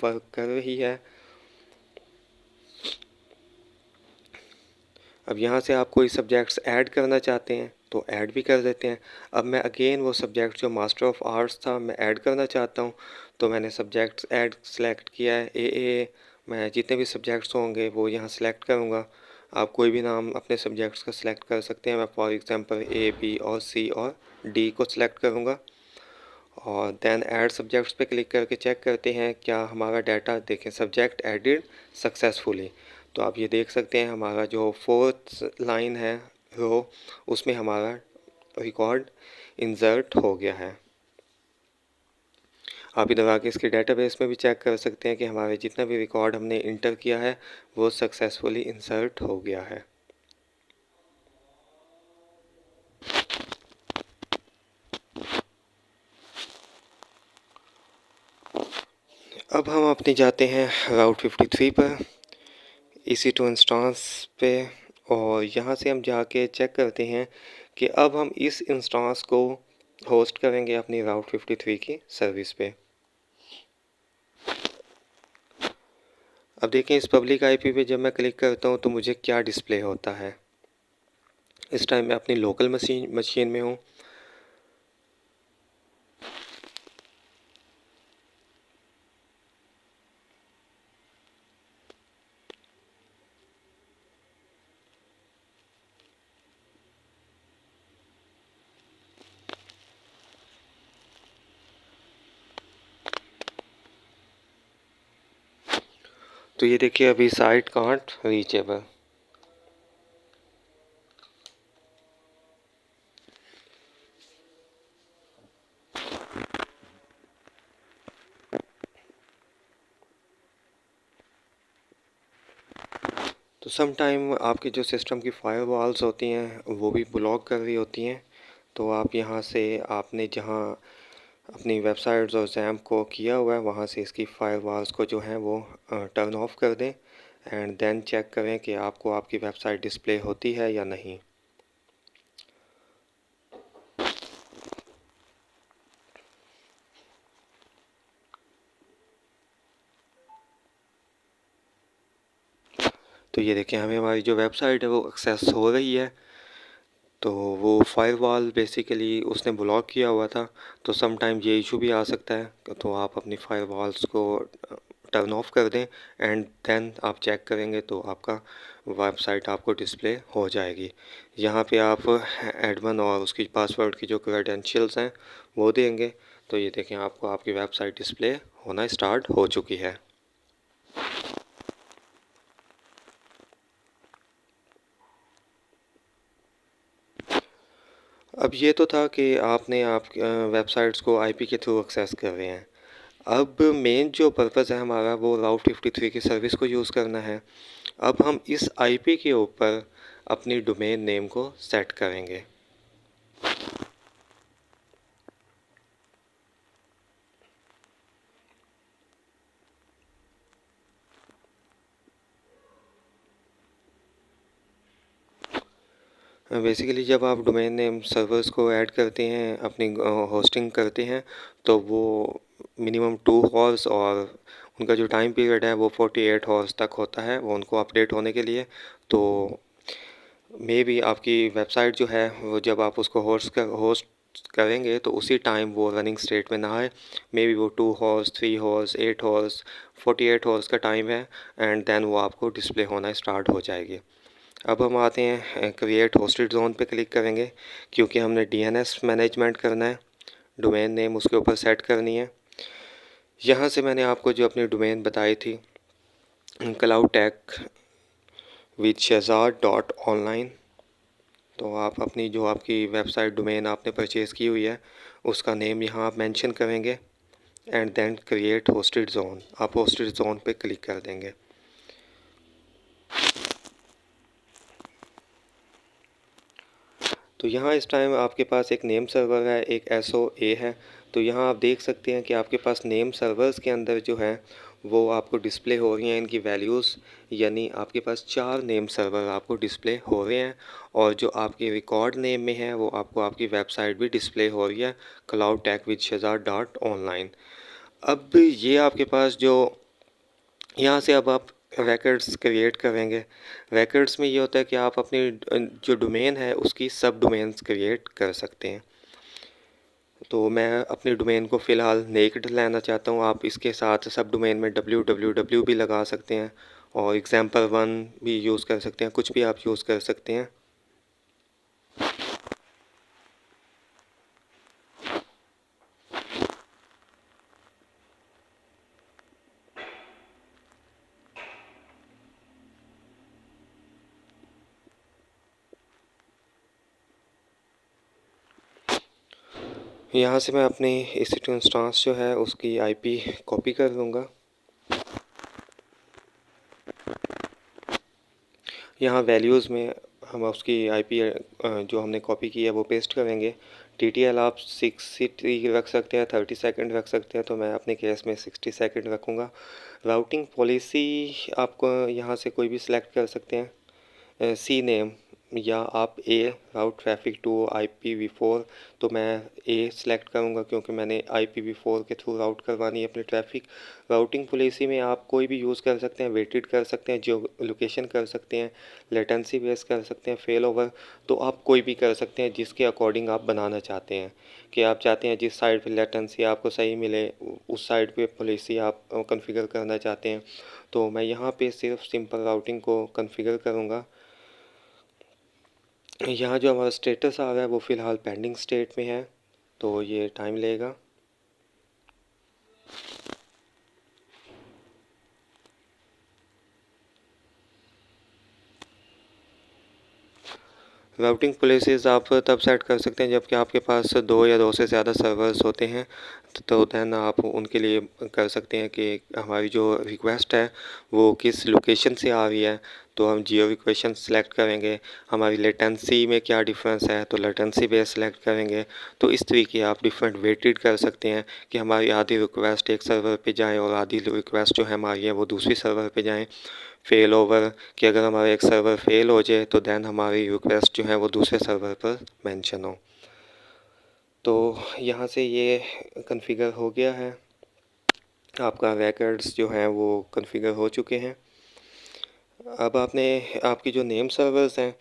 वर्क कर रही है। अब यहाँ से आप कोई सब्जेक्ट्स ऐड करना चाहते हैं तो ऐड भी कर देते हैं। अब मैं अगेन वो सब्जेक्ट जो मास्टर ऑफ आर्ट्स था मैं ऐड करना चाहता हूँ, तो मैंने सब्जेक्ट्स ऐड सेलेक्ट किया है ए। मैं जितने भी सब्जेक्ट्स होंगे वो यहाँ सेलेक्ट करूँगा। आप कोई भी नाम अपने सब्जेक्ट्स का सिलेक्ट कर सकते हैं। मैं फॉर एग्जांपल ए, बी और सी और डी को सिलेक्ट करूँगा और देन ऐड सब्जेक्ट्स पे क्लिक करके चेक करते हैं क्या हमारा डाटा। देखें सब्जेक्ट एडिड सक्सेसफुली। तो आप ये देख सकते हैं हमारा जो फोर्थ लाइन है रो, उसमें हमारा रिकॉर्ड इंसर्ट हो गया है। आप इधर आके इसके डेटाबेस में भी चेक कर सकते हैं कि हमारे जितना भी रिकॉर्ड हमने इंटर किया है वो सक्सेसफुली इंसर्ट हो गया है। अब हम अपने जाते हैं राउट 53 पर, EC2 इंस्टेंस पे, और यहाँ से हम जाके चेक करते हैं कि अब हम इस इंस्टेंस को होस्ट करेंगे अपनी राउट 53 की सर्विस पे। अब देखें इस पब्लिक आईपी पे जब मैं क्लिक करता हूँ तो मुझे क्या डिस्प्ले होता है। इस टाइम मैं अपनी लोकल मशीन में हूँ। तो ये देखिए अभी साइट कांट रीचेबल। तो सम टाइम आपकी जो सिस्टम की फायरवॉल्स होती हैं वो भी ब्लॉक कर रही होती हैं। तो आप यहाँ से आपने जहाँ अपनी वेबसाइट्स और जैम्प को किया हुआ है वहाँ से इसकी फायरवॉल्स को जो है वो टर्न ऑफ कर दें एंड देन चेक करें कि आपको आपकी वेबसाइट डिस्प्ले होती है या नहीं। तो ये देखें हमें हमारी जो वेबसाइट है वो एक्सेस हो रही है। तो वो फायरवॉल बेसिकली उसने ब्लॉक किया हुआ था। तो सम टाइम ये इशू भी आ सकता है। तो आप अपनी फायरवॉल्स को टर्न ऑफ कर दें एंड देन आप चेक करेंगे तो आपका वेबसाइट आपको डिस्प्ले हो जाएगी। यहाँ पे आप एडमिन और उसकी पासवर्ड की जो क्रेडेंशियल्स हैं वो देंगे। तो ये देखें आपको आपकी वेबसाइट डिस्प्ले होना स्टार्ट हो चुकी है। अब ये तो था कि आपने आप वेबसाइट्स को आईपी के थ्रू एक्सेस कर रहे हैं। अब मेन जो पर्पज़ है हमारा वो राउट 53 की सर्विस को यूज़ करना है। अब हम इस आईपी के ऊपर अपनी डोमेन नेम को सेट करेंगे। बेसिकली जब आप डोमेन नेम सर्वर्स को ऐड करते हैं अपनी होस्टिंग करते हैं तो वो मिनिमम 2 हॉर्स और उनका जो टाइम पीरियड है वो 48 हॉर्स तक होता है वो उनको अपडेट होने के लिए। तो मे बी आपकी वेबसाइट जो है वो जब आप उसको होस्ट करेंगे तो उसी टाइम वो रनिंग स्टेट में ना आए। मे बी वो 2 हॉर्स 3 हॉर्स 8 हॉर्स 48 हॉर्स का टाइम है एंड देन वो आपको डिस्प्ले होना स्टार्ट हो जाएगी। अब हम आते हैं क्रिएट होस्टेड जोन पे क्लिक करेंगे क्योंकि हमने डीएनएस मैनेजमेंट करना है। डोमेन नेम उसके ऊपर सेट करनी है। यहाँ से मैंने आपको जो अपनी डोमेन बताई थी cloud tech with Shezar dot online. तो आप अपनी जो आपकी वेबसाइट डोमेन आपने परचेज़ की हुई है उसका नेम यहाँ आप मेंशन करेंगे and then create hosted zone. आप होस्टेड जोन पे क्लिक कर देंगे। तो यहाँ इस टाइम आपके पास एक नेम सर्वर है एक SOA है। तो यहाँ आप देख सकते हैं कि आपके पास नेम सर्वर्स के अंदर जो है वो आपको डिस्प्ले हो रही हैं इनकी वैल्यूज़। यानी आपके पास 4 नेम सर्वर आपको डिस्प्ले हो रहे हैं और जो आपके रिकॉर्ड नेम में है वो आपको आपकी वेबसाइट भी डिस्प्ले हो रही है cloud tech with Shezar dot online. अब ये आपके पास जो यहाँ से अब आप रैकेट्स क्रिएट करेंगे। रैकेट्स में ये होता है कि आप अपनी जो डोमेन है उसकी सब डोमेन्स क्रिएट कर सकते हैं। तो मैं अपनी डोमेन को फ़िलहाल नेक्ड लेना चाहता हूँ। आप इसके साथ सब डोमेन में www भी लगा सकते हैं और example1 भी यूज़ कर सकते हैं। कुछ भी आप यूज़ कर सकते हैं। यहाँ से मैं अपनी EC2 इंस्टेंस जो है उसकी IP कॉपी कर लूँगा। यहाँ वैल्यूज़ में हम उसकी IP जो हमने कॉपी की है वो पेस्ट करेंगे। TTL आप 60 रख सकते हैं 30 सेकंड रख सकते हैं। तो मैं अपने केस में 60 सेकंड रखूँगा। राउटिंग पॉलिसी आपको यहाँ से कोई भी सिलेक्ट कर सकते हैं। सी नेम या आप ए राउट ट्रैफिक टू IPv4। तो मैं ए सिलेक्ट करूँगा क्योंकि मैंने IPv4 के थ्रू राउट करवानी है अपनी ट्रैफिक। राउटिंग पॉलिसी में आप कोई भी यूज़ कर सकते हैं वेटेड कर सकते हैं जियो लोकेशन कर सकते हैं लेटेंसी बेस कर सकते हैं फेल ओवर। तो आप कोई भी कर सकते हैं जिसके अकॉर्डिंग आप बनाना चाहते हैं कि आप चाहते हैं जिस साइड पे लेटेंसी आपको सही मिले उस साइड पे पॉलिसी आप कॉन्फ़िगर करना चाहते हैं। तो मैं यहाँ पे सिर्फ सिंपल राउटिंग को कॉन्फ़िगर करूँगा। यहाँ जो हमारा स्टेटस आ रहा है वो फ़िलहाल पेंडिंग स्टेट में है तो ये टाइम लेगा। राउटिंग पॉलिसीज़ आप तब सेट कर सकते हैं जबकि आपके पास 2 या 2 से ज़्यादा सर्वर्स होते हैं। तो देन आप उनके लिए कर सकते हैं कि हमारी जो रिक्वेस्ट है वो किस लोकेशन से आ रही है। तो हम जियो इक्वेशन सेलेक्ट करेंगे, हमारी लेटेंसी में क्या डिफरेंस है तो लेटेंसी बेस सेलेक्ट करेंगे। तो इस तरीके आप डिफरेंट वेटेड कर सकते हैं कि हमारी आधी रिक्वेस्ट एक सर्वर पे जाए और आधी रिक्वेस्ट जो है हमारी है वो दूसरी सर्वर पे जाएँ। फेल ओवर कि अगर हमारा एक सर्वर फेल हो जाए तो देन हमारी रिक्वेस्ट जो है वो दूसरे सर्वर पर मेंशन हो। तो यहाँ से ये कॉन्फ़िगर हो गया है, आपका रिकॉर्ड्स जो हैं वो कॉन्फ़िगर हो चुके हैं। अब आपने आपकी जो नेम सर्वर्स हैं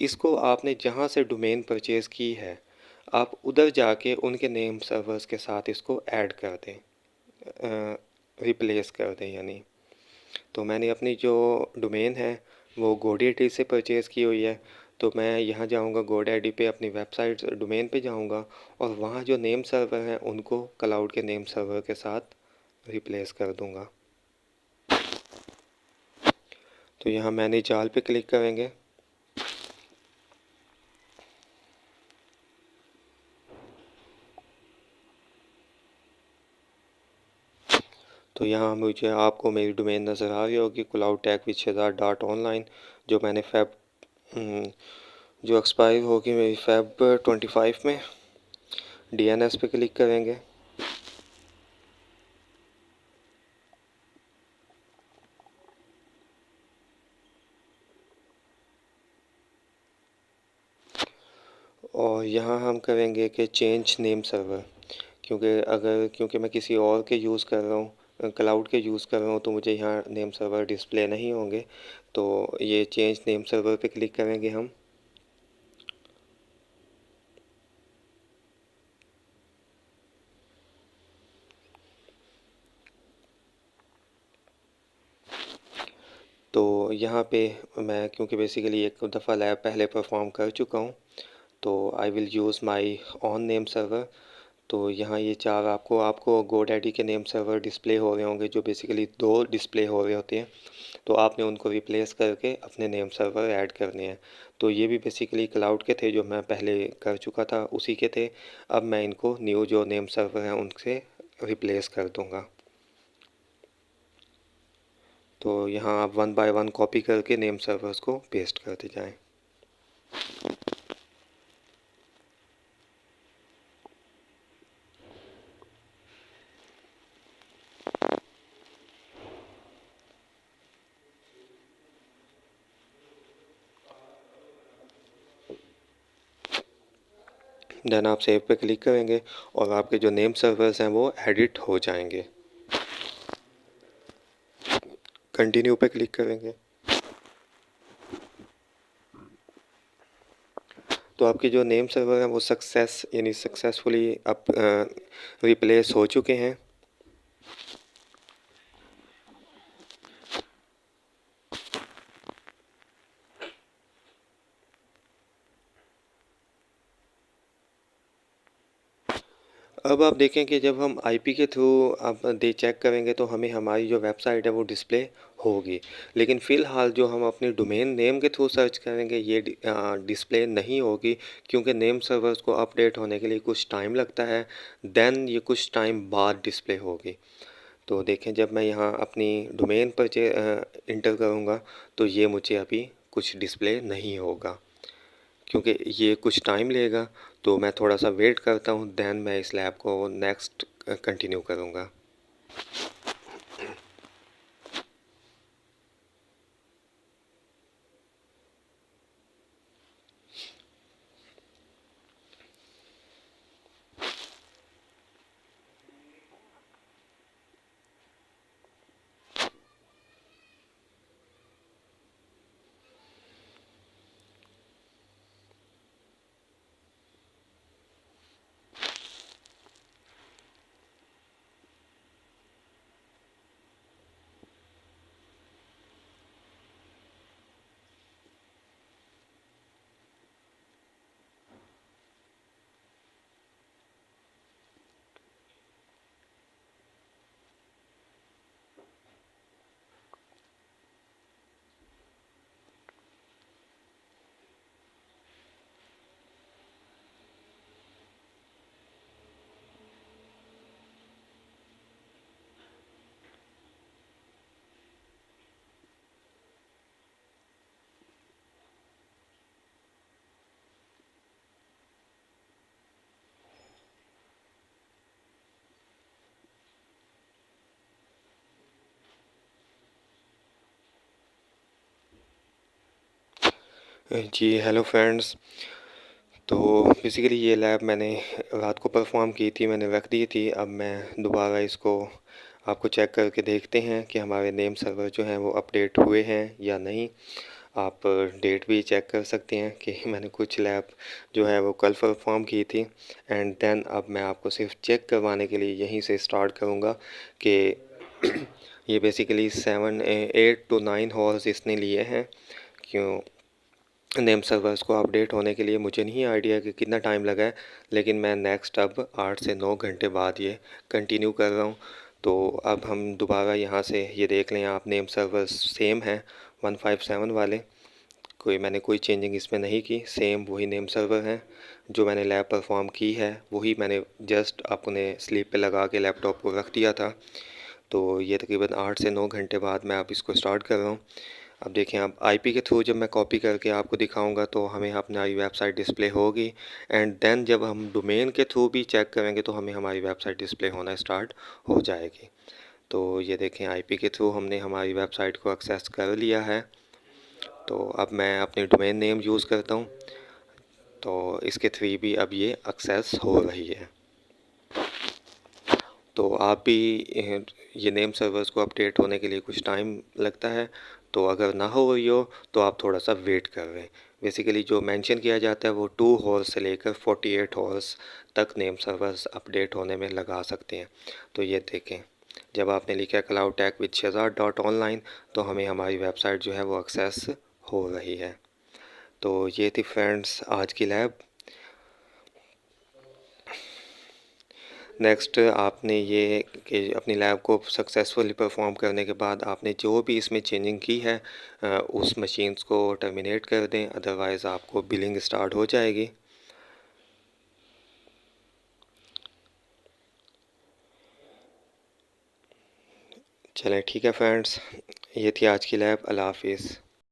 इसको आपने जहाँ से डोमेन परचेज़ की है आप उधर जाके उनके नेम सर्वर्स के साथ इसको ऐड कर दें, रिप्लेस कर दें यानी। तो मैंने अपनी जो डोमेन है वो GoDaddy से परचेज़ की हुई है। तो मैं यहाँ जाऊँगा GoDaddy पे अपनी वेबसाइट डोमेन पे जाऊँगा और वहाँ जो नेम सर्वर हैं उनको क्लाउड के नेम सर्वर के साथ रिप्लेस कर दूँगा। तो यहाँ मैनेज जाल पे क्लिक करेंगे। तो यहाँ मुझे आपको मेरी डोमेन नज़र आ रही होगी cloudtechwithshehzad.online, जो मैंने जो एक्सपायर होगी मेरी फेब 25 में। DNS पे क्लिक करेंगे। और यहाँ हम करेंगे कि चेंज नेम सर्वर, क्योंकि मैं किसी और के यूज़ कर रहा हूँ, क्लाउड के यूज़ कर रहा हूँ, तो मुझे यहाँ नेम सर्वर डिस्प्ले नहीं होंगे। तो ये चेंज नेम सर्वर पे क्लिक करेंगे हम। तो यहाँ पे मैं क्योंकि बेसिकली एक दफ़ा लैब पहले परफॉर्म कर चुका हूँ तो I will use my on name server. तो यहाँ ये चार आपको GoDaddy के नेम सर्वर डिस्प्ले हो रहे होंगे, जो बेसिकली दो डिस्प्ले हो रहे होते हैं। तो आपने उनको रिप्लेस करके अपने नेम सर्वर ऐड करने हैं। तो ये भी बेसिकली क्लाउड के थे जो मैं पहले कर चुका था, उसी के थे। अब मैं इनको न्यू जो नेम सर्वर हैं उनसे रिप्लेस कर दूँगा। तो यहाँ आप वन बाय वन कॉपी करके नेम सर्वर्स को पेस्ट करते जाएं। देन आप सेव पे क्लिक करेंगे और आपके जो नेम सर्वर्स हैं वो एडिट हो जाएंगे। कंटिन्यू पे क्लिक करेंगे तो आपके जो नेम सर्वर हैं वो सक्सेसफुली अब रिप्लेस हो चुके हैं। अब आप देखें कि जब हम आईपी के थ्रू आप दे चेक करेंगे तो हमें हमारी जो वेबसाइट है वो डिस्प्ले होगी, लेकिन फ़िलहाल जो हम अपनी डोमेन नेम के थ्रू सर्च करेंगे ये डिस्प्ले नहीं होगी, क्योंकि नेम सर्वर्स को अपडेट होने के लिए कुछ टाइम लगता है। देन ये कुछ टाइम बाद डिस्प्ले होगी। तो देखें जब मैं यहाँ अपनी डोमेन पर इंटर करूँगा तो ये मुझे अभी कुछ डिस्प्ले नहीं होगा, क्योंकि ये कुछ टाइम लेगा। तो मैं थोड़ा सा वेट करता हूँ, देन मैं इस लैब को नेक्स्ट कंटिन्यू करूँगा। जी हेलो फ्रेंड्स। तो बेसिकली ये लैब मैंने रात को परफॉर्म की थी, मैंने रख दी थी। अब मैं दोबारा इसको आपको चेक करके देखते हैं कि हमारे नेम सर्वर जो हैं वो अपडेट हुए हैं या नहीं। आप डेट भी चेक कर सकते हैं कि मैंने कुछ लैब जो है वो कल परफॉर्म की थी। एंड देन अब मैं आपको सिर्फ चेक करवाने के लिए यहीं से स्टार्ट करूँगा कि ये बेसिकली 8 to 9 हॉर्स इसने लिए हैं। क्यों नेम सर्वर्स को अपडेट होने के लिए मुझे नहीं आइडिया कि कितना टाइम लगा है, लेकिन मैं नेक्स्ट अब 8 से 9 घंटे बाद ये कंटिन्यू कर रहा हूँ। तो अब हम दोबारा यहाँ से ये देख लें आप, नेम सर्वर्स सेम हैं 157 वाले। मैंने कोई चेंजिंग इसमें नहीं की, सेम वही नेम सर्वर हैं जो मैंने लैब परफॉर्म की है, वही मैंने जस्ट अपने स्लीप पे लगा के लैपटॉप को रख दिया था। तो ये तकरीबन 8 से 9 घंटे बाद मैं अब इसको स्टार्ट कर रहा हूँ। अब देखें, अब आईपी के थ्रू जब मैं कॉपी करके आपको दिखाऊंगा तो हमें हमारी वेबसाइट डिस्प्ले होगी। एंड देन जब हम डोमेन के थ्रू भी चेक करेंगे तो हमें हमारी वेबसाइट डिस्प्ले होना स्टार्ट हो जाएगी। तो ये देखें, आईपी के थ्रू हमने हमारी वेबसाइट को एक्सेस कर लिया है। तो अब मैं अपने डोमेन नेम यूज़ करता हूँ, तो इसके थ्रू भी अब ये एक्सेस हो रही है। तो आप भी ये नेम सर्वर्स को अपडेट होने के लिए कुछ टाइम लगता है। तो अगर ना हो रही हो तो आप थोड़ा सा वेट कर रहे हैं। बेसिकली जो मेंशन किया जाता है वो 2 हॉर्स से लेकर 48 हॉर्स तक नेम सर्वर्स अपडेट होने में लगा सकते हैं। तो ये देखें, जब आपने लिखा cloud tech with Shahzad dot online तो हमें हमारी वेबसाइट जो है वो एक्सेस हो रही है। तो ये थी फ्रेंड्स आज की लैब। नेक्स्ट आपने ये कि अपनी लैब को सक्सेसफुली परफॉर्म करने के बाद आपने जो भी इसमें चेंजिंग की है उस मशीन्स को टर्मिनेट कर दें, अदरवाइज़ आपको बिलिंग स्टार्ट हो जाएगी। चलें ठीक है फ्रेंड्स, ये थी आज की लैब। अल्लाह हाफिज़।